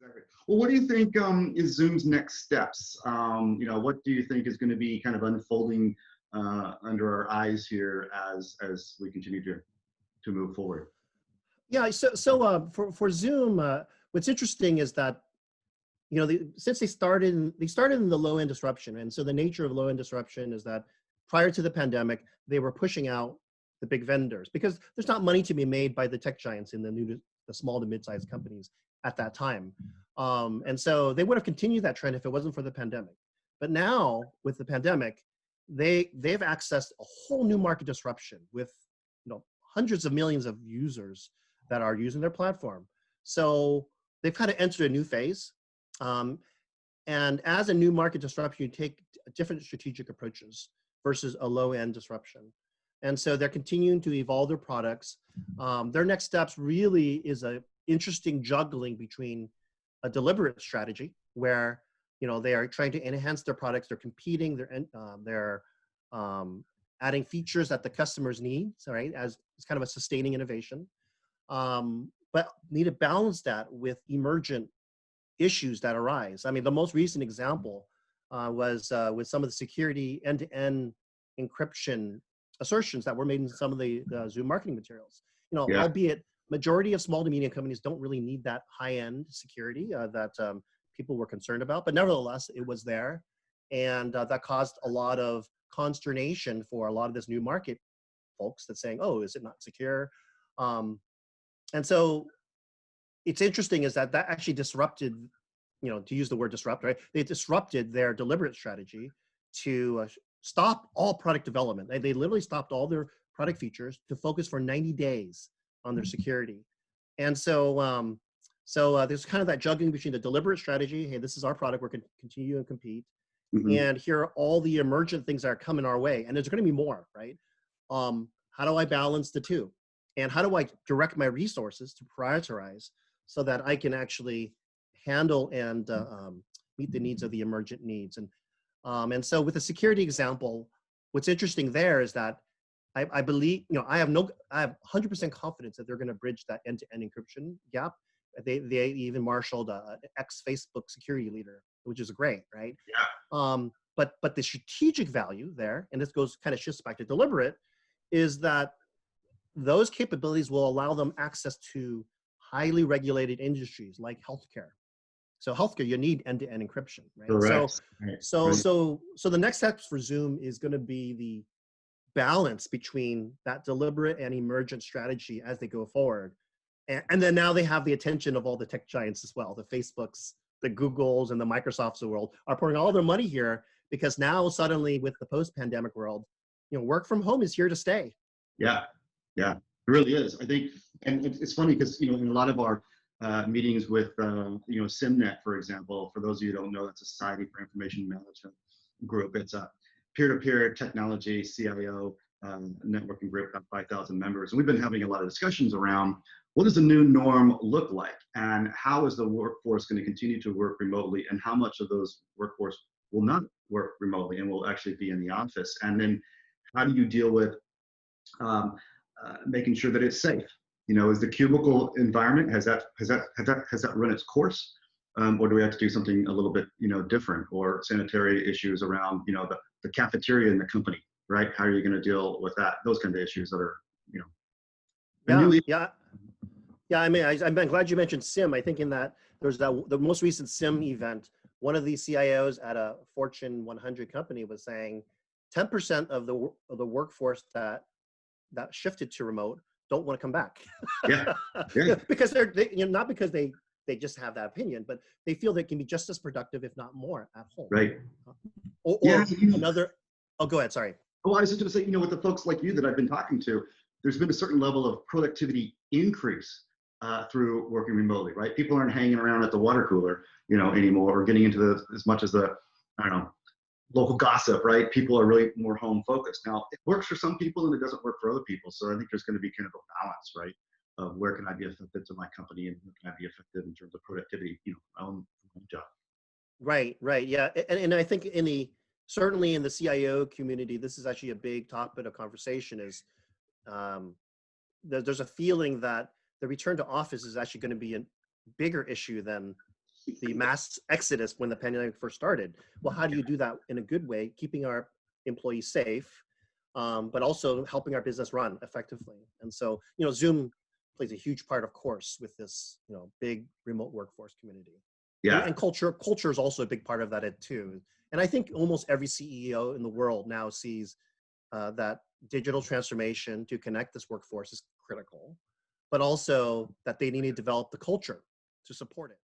Exactly. Well, what do you think is Zoom's next steps? What do you think is going to be kind of unfolding under our eyes here as we continue to move forward? Yeah, for Zoom, what's interesting is that since they started in the low end disruption, and so the nature of low end disruption is that prior to the pandemic, they were pushing out the big vendors because there's not money to be made by the tech giants in the small to mid-sized companies at that time, and so they would have continued that trend if it wasn't for the pandemic. But now with the pandemic, they've accessed a whole new market disruption with hundreds of millions of users that are using their platform. So they've kind of entered a new phase. And as a new market disruption, you take different strategic approaches versus a low-end disruption. And so they're continuing to evolve their products. Their next steps really is a interesting juggling between a deliberate strategy where they are trying to enhance their products, they're competing, they're adding features that the customers need, right? As it's kind of a sustaining innovation. But need to balance that with emergent issues that arise. I mean, the most recent example was with some of the security end-to-end encryption assertions that were made in some of the Zoom marketing materials. Albeit majority of small to medium companies don't really need that high-end security that people were concerned about, but nevertheless, it was there. And that caused a lot of consternation for a lot of this new market folks that's saying, oh, is it not secure? And so it's interesting is that actually disrupted, to use the word disrupt, right? They disrupted their deliberate strategy to stop all product development. They literally stopped all their product features to focus for 90 days on their security. And so, there's kind of that juggling between the deliberate strategy, hey, this is our product, we're going to continue and compete. And here are all the emergent things that are coming our way. And there's going to be more, right? How do I balance the two? And how do I direct my resources to prioritize so that I can actually handle and meet the needs of the emergent needs? And so with the security example, what's interesting there is that I believe, I have 100% confidence that they're going to bridge that end-to-end encryption gap. They even marshaled an ex-Facebook security leader, which is great, right? Yeah. But the strategic value there, and this kind of shifts back to deliberate, is that those capabilities will allow them access to highly regulated industries like healthcare. So healthcare, you need end-to-end encryption, right? Correct. So the next steps for Zoom is going to be the balance between that deliberate and emergent strategy as they go forward. And then now they have the attention of all the tech giants as well. The Facebooks, the Googles, and the Microsofts of the world are pouring all their money here because now suddenly with the post-pandemic world, work from home is here to stay. Yeah, it really is. I think, and it's funny because, in a lot of our meetings with, SIMNet, for example, for those of you who don't know, that's a Society for Information Management group. It's a peer-to-peer technology CIO networking group, about 5,000 members. And we've been having a lot of discussions around what does the new norm look like and how is the workforce going to continue to work remotely and how much of those workforce will not work remotely and will actually be in the office. And then how do you deal with making sure that it's safe? Is the cubicle environment, has that run its course? Or do we have to do something a little bit, different, or sanitary issues around, the cafeteria in the company, right? How are you going to deal with that? Those kind of issues that are, Yeah. I mean, I'm glad you mentioned SIM. I think in that there's the most recent SIM event, one of the CIOs at a Fortune 100 company was saying 10% of the workforce that shifted to remote don't want to come back. Yeah. Because not because they just have that opinion, but they feel they can be just as productive, if not more, at home. Right. Or another. Oh, go ahead. Sorry. Oh, I was just going to say, with the folks like you that I've been talking to, there's been a certain level of productivity increase through working remotely, right? People aren't hanging around at the water cooler, anymore, or getting into as much as the, local gossip, right? People are really more home focused. Now, it works for some people and it doesn't work for other people. So I think there's going to be kind of a balance, right? Of where can I be effective to my company and where can I be effective in terms of productivity, my own job. Right. Yeah. And I think certainly in the CIO community, this is actually a big topic of conversation is there's a feeling that the return to office is actually going to be a bigger issue than the mass exodus when the pandemic first started. Well, how do you do that in a good way, keeping our employees safe, but also helping our business run effectively? And so, Zoom plays a huge part, of course, with this, big remote workforce community. Yeah. And culture is also a big part of that too. And I think almost every CEO in the world now sees that digital transformation to connect this workforce is critical, but also that they need to develop the culture to support it.